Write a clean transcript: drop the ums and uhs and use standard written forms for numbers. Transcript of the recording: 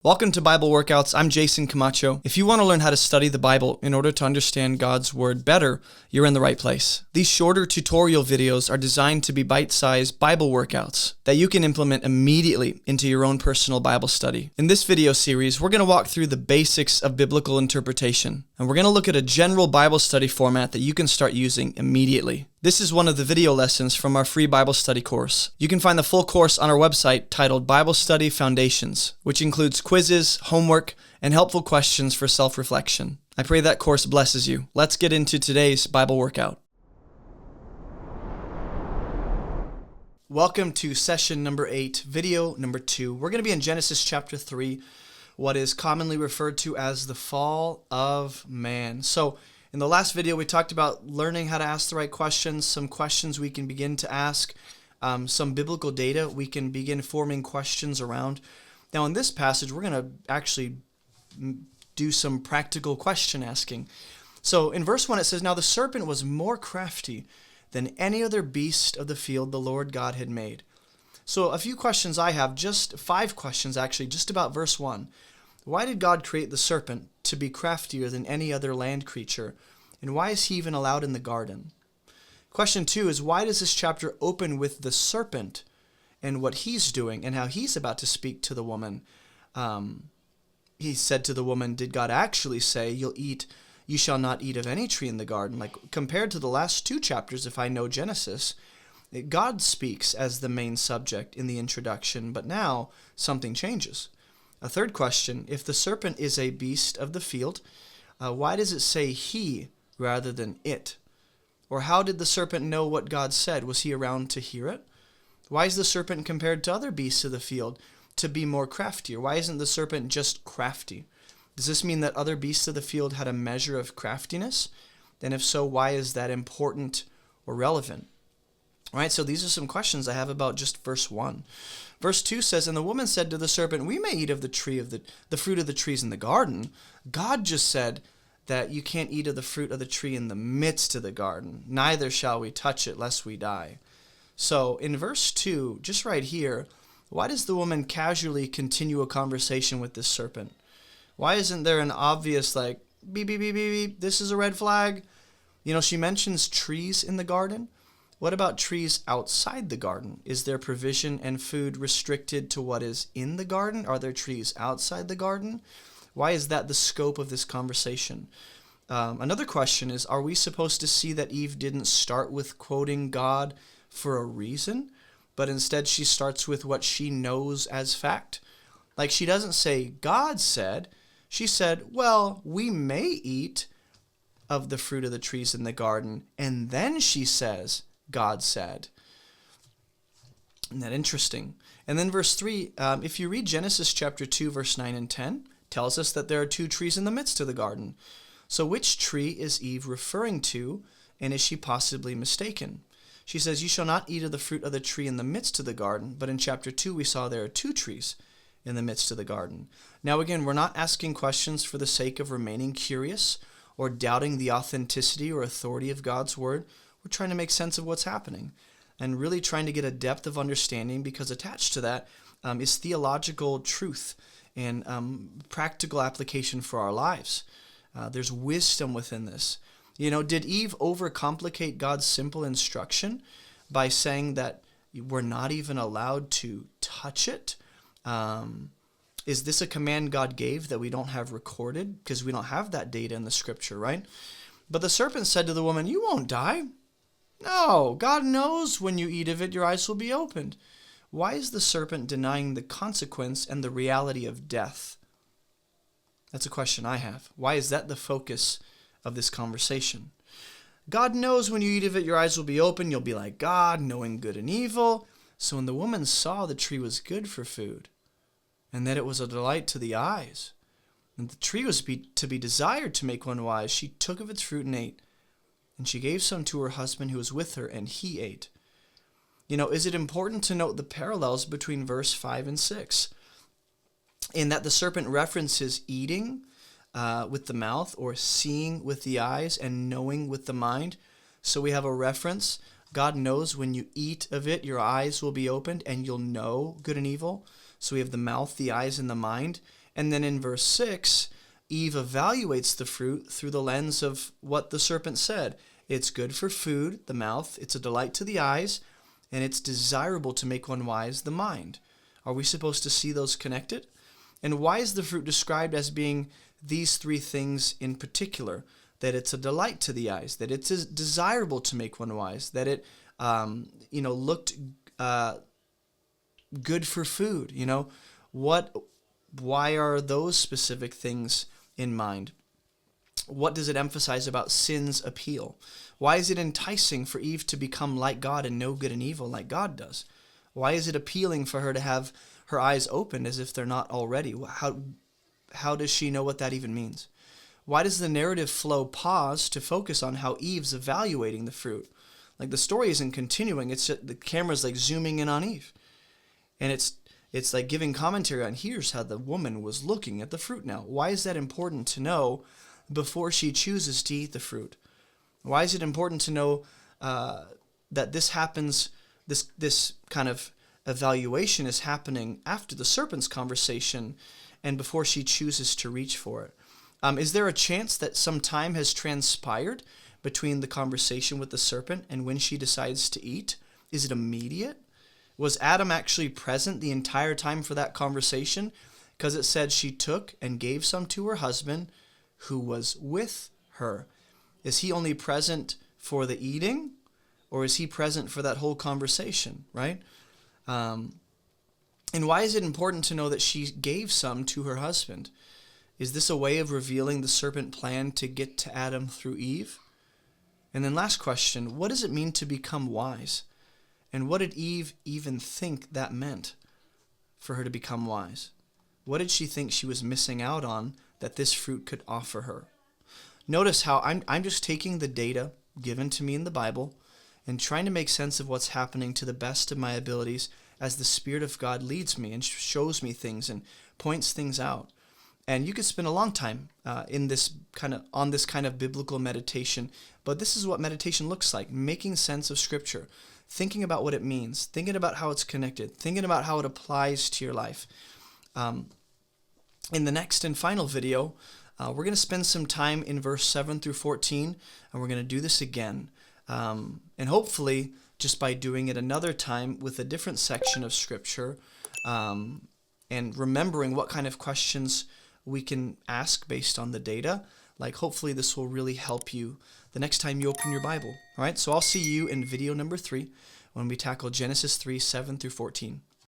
Welcome to Bible Workouts. I'm Jason Camacho. If you want to learn how to study the Bible in order to understand God's Word better, you're in the right place. These shorter tutorial videos are designed to be bite-sized Bible workouts that you can implement immediately into your own personal Bible study. In this video series, we're going to walk through the basics of biblical interpretation, and we're going to look at a general Bible study format that you can start using immediately. This is one of the video lessons from our free Bible study course. You can find the full course on our website titled Bible Study Foundations, which includes quizzes, homework, and helpful questions for self-reflection. I pray that course blesses you. Let's get into today's Bible workout. Welcome to session number 8, video number 2. We're going to be in Genesis chapter 3, what is commonly referred to as the fall of man. So, in the last video, we talked about learning how to ask the right questions, some questions we can begin to ask, some biblical data we can begin forming questions around. Now, in this passage, we're going to actually do some practical question asking. So, in verse 1, it says, "Now the serpent was more crafty than any other beast of the field the Lord God had made." So, a few questions I have, just 5 questions actually, just about verse 1. Why did God create the serpent to be craftier than any other land creature? And why is he even allowed in the garden? Question 2 is, why does this chapter open with the serpent and what he's doing and how he's about to speak to the woman? He said to the woman, did God actually say, you shall not eat of any tree in the garden? Like, compared to the last 2 chapters, if I know Genesis, God speaks as the main subject in the introduction, but now something changes. A third question, if the serpent is a beast of the field, why does it say he rather than it? Or how did the serpent know what God said? Was he around to hear it? Why is the serpent compared to other beasts of the field to be more craftier? Why isn't the serpent just crafty? Does this mean that other beasts of the field had a measure of craftiness? And if so, why is that important or relevant? All right, so these are some questions I have about just verse 1. Verse 2 says, "And the woman said to the serpent, we may eat of the tree of the fruit of the trees in the garden. God just said that you can't eat of the fruit of the tree in the midst of the garden. Neither shall we touch it, lest we die." So in verse 2, just right here, why does the woman casually continue a conversation with this serpent? Why isn't there an obvious, like, beep, beep, beep, beep, beep, this is a red flag? You know, she mentions trees in the garden. What about trees outside the garden? Is their provision and food restricted to what is in the garden? Are there trees outside the garden? Why is that the scope of this conversation? Another question is, are we supposed to see that Eve didn't start with quoting God for a reason, but instead she starts with what she knows as fact? Like, she doesn't say, God said. She said, well, we may eat of the fruit of the trees in the garden. And then she says, God said. Isn't that interesting? And then verse 3, if you read Genesis chapter 2, verse 9 and 10, tells us that there are 2 trees in the midst of the garden. So which tree is Eve referring to, and is she possibly mistaken? She says, you shall not eat of the fruit of the tree in the midst of the garden, but in chapter 2 we saw there are 2 trees in the midst of the garden. Now again, we're not asking questions for the sake of remaining curious or doubting the authenticity or authority of God's word. We're trying to make sense of what's happening and really trying to get a depth of understanding, because attached to that is theological truth and practical application for our lives. There's wisdom within this. You know, did Eve overcomplicate God's simple instruction by saying that we're not even allowed to touch it? Is this a command God gave that we don't have recorded? Because we don't have that data in the scripture, right? But the serpent said to the woman, you won't die. No, God knows when you eat of it, your eyes will be opened. Why is the serpent denying the consequence and the reality of death? That's a question I have. Why is that the focus of this conversation? God knows when you eat of it, your eyes will be open. You'll be like God, knowing good and evil. So when the woman saw the tree was good for food, and that it was a delight to the eyes, and the tree was to be desired to make one wise, she took of its fruit and ate. And she gave some to her husband who was with her, and he ate. You know, is it important to note the parallels between verse 5 and 6? In that the serpent references eating with the mouth, or seeing with the eyes, and knowing with the mind. So we have a reference. God knows when you eat of it, your eyes will be opened, and you'll know good and evil. So we have the mouth, the eyes, and the mind. And then in verse 6, Eve evaluates the fruit through the lens of what the serpent said. It's good for food, the mouth. It's a delight to the eyes. And it's desirable to make one wise, the mind. Are we supposed to see those connected? And why is the fruit described as being these three things in particular? That it's a delight to the eyes, that it's desirable to make one wise, that it looked good for food. Why are those specific things in mind? What does it emphasize about sin's appeal? Why is it enticing for Eve to become like God and know good and evil like God does? Why is it appealing for her to have her eyes opened as if they're not already? How does she know what that even means? Why does the narrative flow pause to focus on how Eve's evaluating the fruit? Like, the story isn't continuing. It's just, the camera's like zooming in on Eve. And it's like giving commentary on here's how the woman was looking at the fruit now. Why is that important to know before she chooses to eat the fruit? Why is it important to know that this happens, this kind of evaluation is happening after the serpent's conversation and before she chooses to reach for it? Is there a chance that some time has transpired between the conversation with the serpent and when she decides to eat? Is it immediate? Was Adam actually present the entire time for that conversation? Because it said she took and gave some to her husband who was with her. Is he only present for the eating, or is he present for that whole conversation, right? And why is it important to know that she gave some to her husband? Is this a way of revealing the serpent plan to get to Adam through Eve? And then last question, what does it mean to become wise? And what did Eve even think that meant for her to become wise? What did she think she was missing out on that this fruit could offer her? Notice how I'm just taking the data given to me in the Bible and trying to make sense of what's happening to the best of my abilities as the Spirit of God leads me and shows me things and points things out. And you could spend a long time on this kind of biblical meditation, but this is what meditation looks like: making sense of Scripture, thinking about what it means, thinking about how it's connected, thinking about how it applies to your life. In the next and final video, we're going to spend some time in verse 7 through 14, and we're going to do this again. And hopefully, just by doing it another time with a different section of Scripture, and remembering what kind of questions we can ask based on the data, like, hopefully this will really help you the next time you open your Bible. All right, so I'll see you in video number 3 when we tackle Genesis 3, 7 through 14.